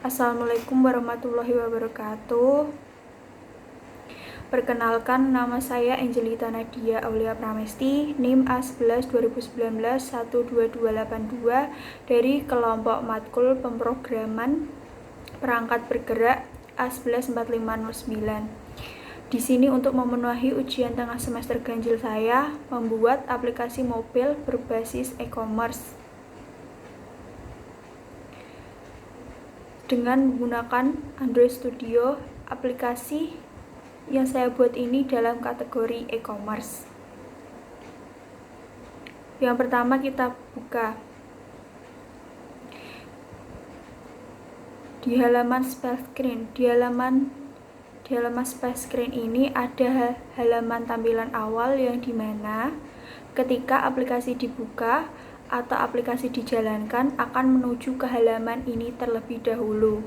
Assalamualaikum warahmatullahi wabarakatuh. Perkenalkan, nama saya Angelita Nadia Aulia Pramesti, NIM A11 2019 12282 dari kelompok matkul pemrograman perangkat bergerak A11 4509. Di sini untuk memenuhi ujian tengah semester ganjil saya membuat aplikasi mobil berbasis e-commerce dengan menggunakan Android Studio. Aplikasi yang saya buat ini dalam kategori e-commerce. Yang pertama kita buka di halaman splash screen. Di halaman splash screen ini ada halaman tampilan awal yang dimana ketika aplikasi dibuka atau aplikasi dijalankan akan menuju ke halaman ini terlebih dahulu.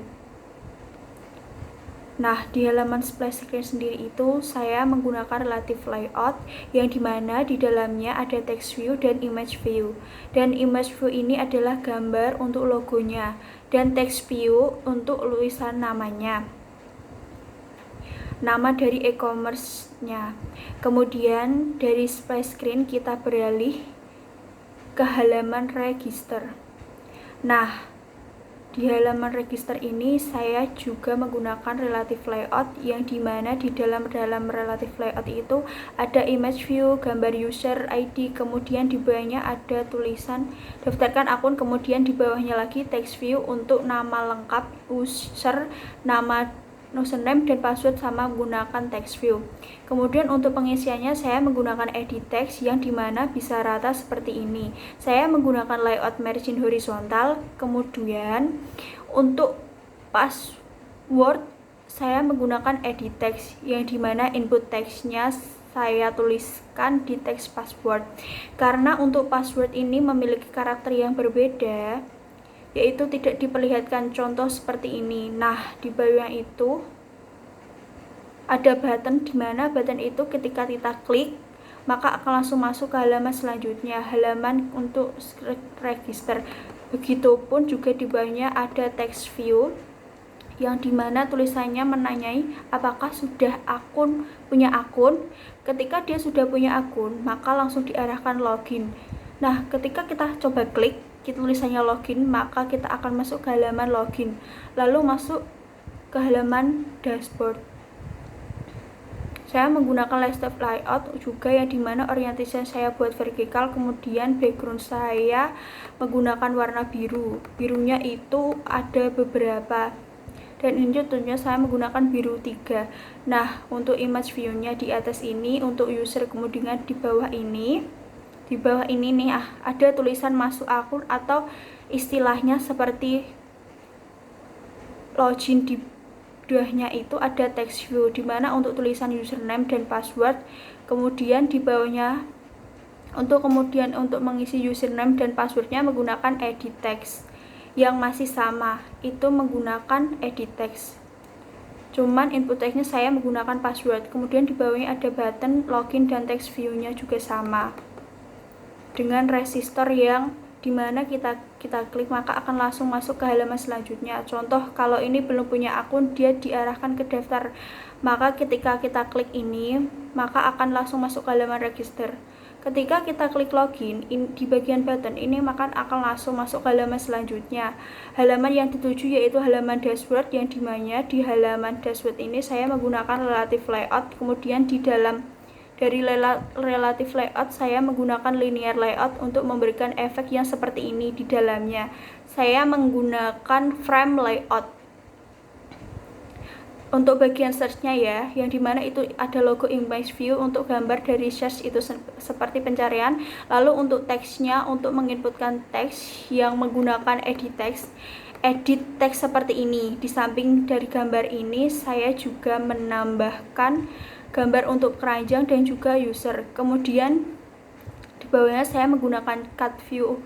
Nah, di halaman splash screen sendiri itu saya menggunakan relative layout yang dimana di dalamnya ada text view dan image view. Dan image view ini adalah gambar untuk logonya dan text view untuk tulisan namanya, nama dari e-commerce-nya. Kemudian dari splash screen kita beralih ke halaman register. Nah, di halaman register ini saya juga menggunakan relative layout yang dimana di dalam relative layout itu ada image view, gambar user ID, kemudian di bawahnya ada tulisan daftarkan akun, kemudian di bawahnya lagi text view untuk nama lengkap user, nama username dan password sama menggunakan text view. Kemudian untuk pengisiannya saya menggunakan edit text yang dimana bisa rata seperti ini. Saya menggunakan layout margin horizontal. Kemudian untuk password saya menggunakan edit text yang dimana input textnya saya tuliskan di teks password. Karena untuk password ini memiliki karakter yang berbeda, yaitu tidak diperlihatkan contoh seperti ini. Nah, di bawahnya itu ada button di mana button itu ketika kita klik maka akan langsung masuk ke halaman selanjutnya, halaman untuk register. Begitupun juga di bawahnya ada text view yang dimana tulisannya menanyai apakah sudah punya akun. Ketika dia sudah punya akun maka langsung diarahkan login. Nah, ketika kita coba klik tulisannya login, maka kita akan masuk ke halaman login, lalu masuk ke halaman dashboard. Saya menggunakan landscape layout juga yang dimana orientasi saya buat vertikal, kemudian background saya menggunakan warna biru. Birunya itu ada beberapa, dan ini tentunya saya menggunakan biru 3. Nah, untuk image view-nya di atas ini, untuk user, kemudian di bawah ini nih ada tulisan masuk akun atau istilahnya seperti login. Di bawahnya itu ada text view dimana untuk tulisan username dan password. Kemudian di bawahnya untuk mengisi username dan passwordnya menggunakan edit text yang masih sama, itu menggunakan edit text, cuman input textnya saya menggunakan password. Kemudian di bawahnya ada button login dan text view-nya juga sama dengan resistor yang dimana kita klik maka akan langsung masuk ke halaman selanjutnya. Contoh, kalau ini belum punya akun, dia diarahkan ke daftar, maka ketika kita klik ini maka akan langsung masuk ke halaman register. Ketika kita klik login di bagian button ini maka akan langsung masuk ke halaman selanjutnya, halaman yang dituju yaitu halaman dashboard, yang dimana di halaman dashboard ini saya menggunakan relative layout. Kemudian dari relative layout saya menggunakan linear layout untuk memberikan efek yang seperti ini. Di dalamnya saya menggunakan frame layout. Untuk bagian search-nya ya, yang dimana itu ada logo image view untuk gambar dari search itu seperti pencarian. Lalu untuk teksnya, untuk menginputkan teks yang menggunakan edit text seperti ini. Di samping dari gambar ini saya juga menambahkan gambar untuk keranjang dan juga user. Kemudian di bawahnya saya menggunakan cut view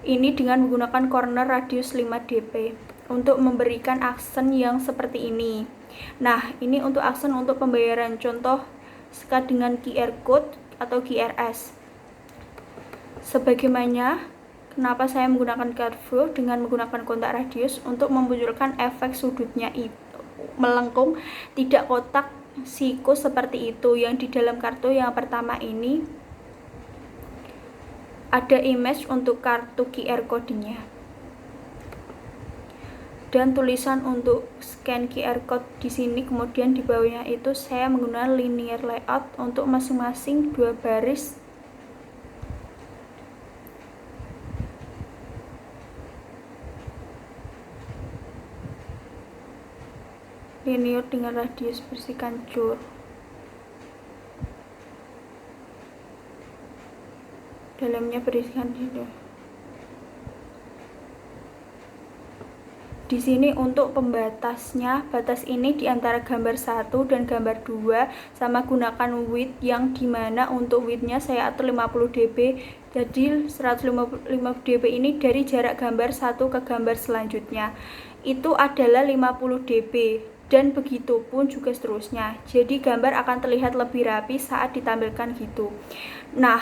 ini dengan menggunakan corner radius 5 dp untuk memberikan aksen yang seperti ini. Nah, ini untuk aksen untuk pembayaran, contoh dengan QR code atau QRS. Sebagaimana Kenapa saya menggunakan curve dengan menggunakan kontak radius untuk memunculkan efek sudutnya itu melengkung, tidak kotak sikus seperti itu. Yang di dalam kartu yang pertama ini ada image untuk kartu QR code-nya dan tulisan untuk scan QR code di sini. Kemudian di bawahnya itu saya menggunakan linear layout untuk masing-masing 2 baris linear dengan radius bersihkan cur. Dalamnya berisikan gitu. Di sini untuk pembatasnya, batas ini di antara gambar 1 dan gambar 2 sama gunakan width yang dimana untuk widthnya saya atur 50 dB. Jadi 150 dB ini dari jarak gambar 1 ke gambar selanjutnya itu adalah 50 dB dan begitu pun juga seterusnya. Jadi gambar akan terlihat lebih rapi saat ditampilkan gitu. Nah,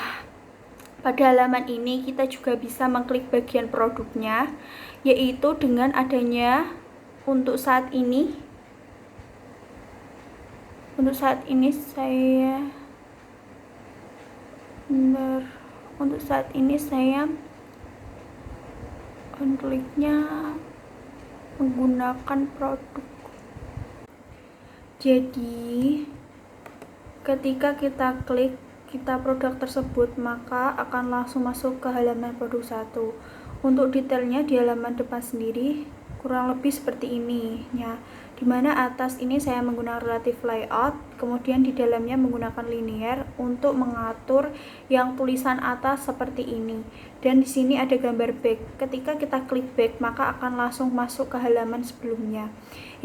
pada halaman ini kita juga bisa mengklik bagian produknya, yaitu dengan adanya untuk saat ini saya kliknya menggunakan produk. Jadi ketika kita klik produk tersebut, maka akan langsung masuk ke halaman produk 1. Untuk detailnya di halaman depan sendiri kurang lebih seperti ini ya, dimana atas ini saya menggunakan relative layout, kemudian di dalamnya menggunakan linear untuk mengatur yang tulisan atas seperti ini, dan di sini ada gambar back. Ketika kita klik back, maka akan langsung masuk ke halaman sebelumnya,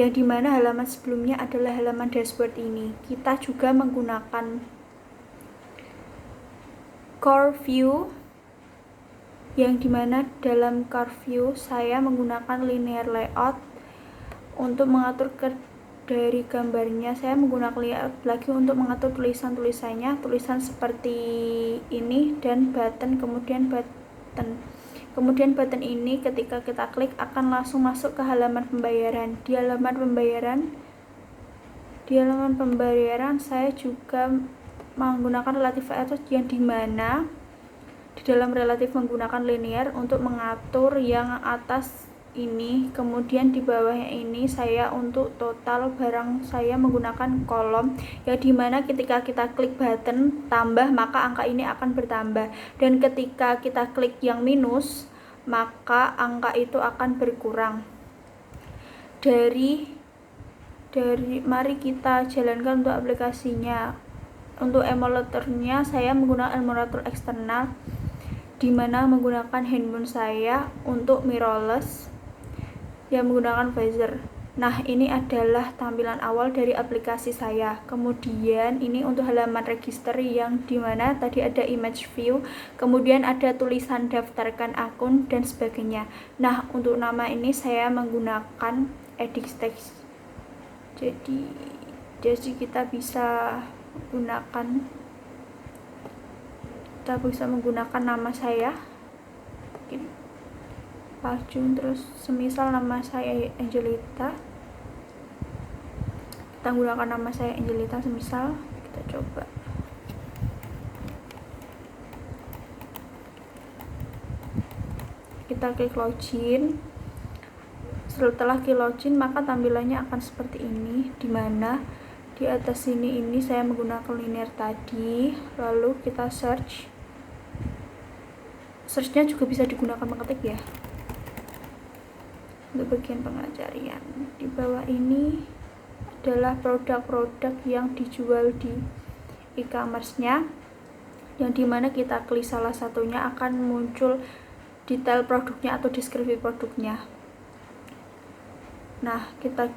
yang dimana halaman sebelumnya adalah halaman dashboard ini. Kita juga menggunakan core view, yang dimana dalam core view saya menggunakan linear layout untuk mengatur dari gambarnya. Saya menggunakan layout lagi untuk mengatur tulisan-tulisannya, tulisan seperti ini dan button, kemudian button ini ketika kita klik akan langsung masuk ke halaman pembayaran. Di halaman pembayaran saya juga menggunakan relative layout, yang dimana di dalam relatif menggunakan linear untuk mengatur yang atas ini, kemudian di bawahnya ini saya untuk total barang saya menggunakan kolom, yang dimana ketika kita klik button tambah maka angka ini akan bertambah, dan ketika kita klik yang minus maka angka itu akan berkurang. Mari kita jalankan untuk aplikasinya. Untuk emulatornya saya menggunakan emulator eksternal, dimana menggunakan handphone saya untuk mirrorless yang menggunakan visor. Nah, ini adalah tampilan awal dari aplikasi saya. Kemudian ini untuk halaman register, yang dimana tadi ada image view, kemudian ada tulisan daftarkan akun dan sebagainya. Nah, untuk nama ini saya menggunakan edit text. Jadi kita bisa menggunakan nama saya, Pajun, terus semisal nama saya Angelita, kita gunakan nama saya Angelita semisal. Kita coba, kita klik login. Setelah klik login maka tampilannya akan seperti ini, dimana di atas sini saya menggunakan linear tadi. Lalu kita searchnya juga bisa digunakan mengetik ya. Untuk bagian pencarian di bawah ini adalah produk-produk yang dijual di e-commerce-nya, yang dimana kita klik salah satunya akan muncul detail produknya atau deskripsi produknya. Nah, kita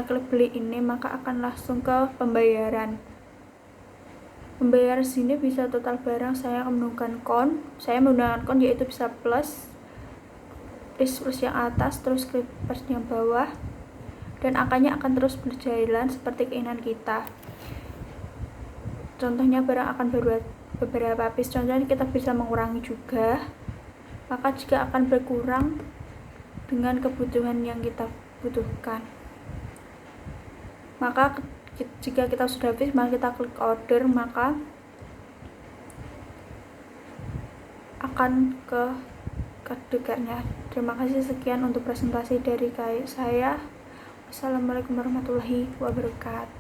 klik beli ini maka akan langsung ke pembayaran. Pembayaran sini bisa total barang, saya menggunakan count. Saya menggunakan count, yaitu bisa plus yang atas, terus klik plus yang bawah, dan angkanya akan terus berjalan seperti keinginan kita. Contohnya barang akan beberapa piece. Contohnya kita bisa mengurangi juga. maka juga akan berkurang dengan kebutuhan yang kita butuhkan. Maka jika kita sudah habis, maka kita klik order, maka akan ke kedekarnya. Terima kasih, sekian untuk presentasi dari saya. Wassalamualaikum warahmatullahi wabarakatuh.